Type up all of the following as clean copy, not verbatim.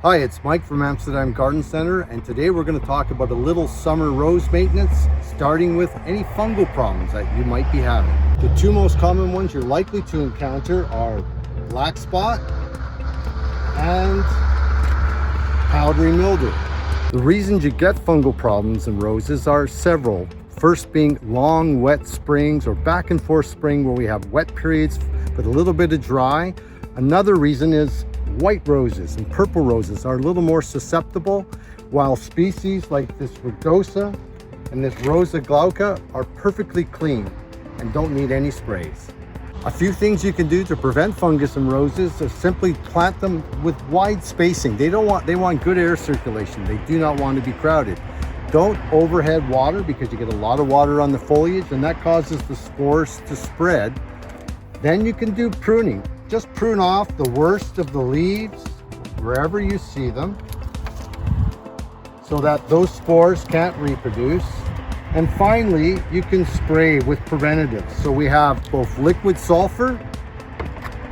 Hi, it's Mike from Amsterdam Garden Center, and today we're going to talk about a little summer rose maintenance, starting with any fungal problems that you might be having. The two most common ones you're likely to encounter are black spot and powdery mildew. The reasons you get fungal problems in roses are several. First being long wet springs or back and forth spring where we have wet periods with a little bit of dry. Another reason is white roses and purple roses are a little more susceptible, while species like this rugosa and this rosa glauca are perfectly clean and don't need any sprays. A few things you can do to prevent fungus in roses is simply plant them with wide spacing. They want good air circulation. They do not want to be crowded. Don't overhead water because you get a lot of water on the foliage and that causes the spores to spread. Then you can do pruning. Just prune off the worst of the leaves wherever you see them so that those spores can't reproduce. And finally, you can spray with preventatives. So we have both liquid sulfur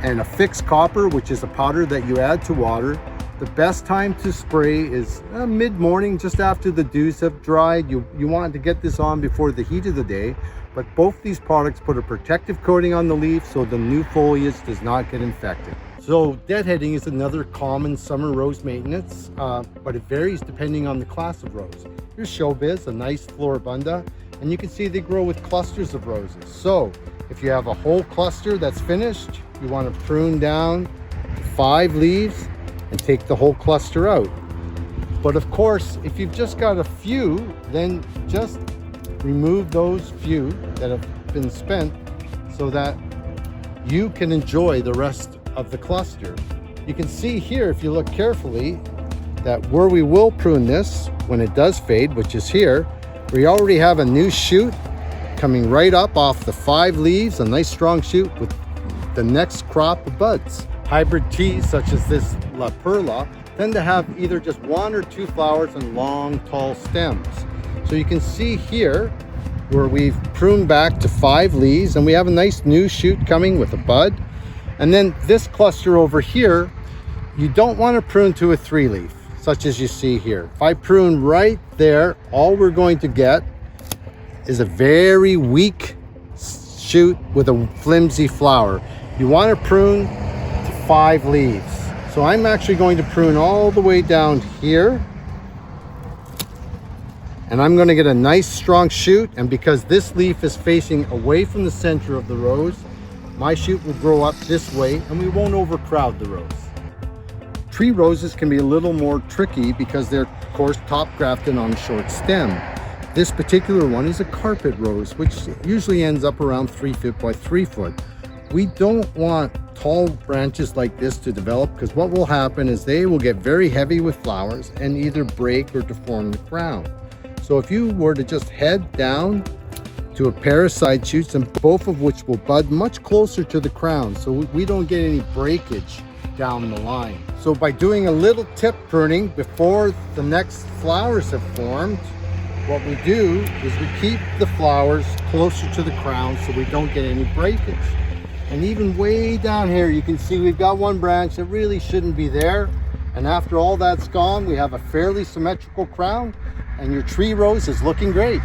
and a fixed copper, which is a powder that you add to water. The best time to spray is mid-morning, just after the dews have dried. You want to get this on before the heat of the day. But both these products put a protective coating on the leaf so the new foliage does not get infected. So deadheading is another common summer rose maintenance, but it varies depending on the class of rose. Here's Showbiz, a nice floribunda, and you can see they grow with clusters of roses. So if you have a whole cluster that's finished, you want to prune down 5 leaves and take the whole cluster out. But of course, if you've just got a few, then just remove those few that have been spent so that you can enjoy the rest of the cluster. You can see here, if you look carefully, that where we will prune this when it does fade, which is here, we already have a new shoot coming right up off the 5 leaves, a nice strong shoot with the next crop of buds. Hybrid teas such as this La Perla tend to have either just 1 or 2 flowers and long tall stems. So you can see here where we've pruned back to 5 leaves and we have a nice new shoot coming with a bud. And then this cluster over here, you don't want to prune to a 3 leaf, such as you see here. If I prune right there, all we're going to get is a very weak shoot with a flimsy flower. You want to prune to 5 leaves. So I'm actually going to prune all the way down here. And I'm going to get a nice strong shoot, and because this leaf is facing away from the center of the rose, my shoot will grow up this way and we won't overcrowd the rose. Tree roses can be a little more tricky because they're of course top grafted on a short stem. This particular one is a carpet rose, which usually ends up around 3 feet by 3 foot. We don't want tall branches like this to develop because what will happen is they will get very heavy with flowers and either break or deform the crown. So if you were to just head down to a pair of side shoots, and both of which will bud much closer to the crown so we don't get any breakage down the line. So by doing a little tip pruning before the next flowers have formed, what we do is we keep the flowers closer to the crown so we don't get any breakage. And even way down here, you can see we've got one branch that really shouldn't be there. And after all that's gone, we have a fairly symmetrical crown and your tree rose is looking great.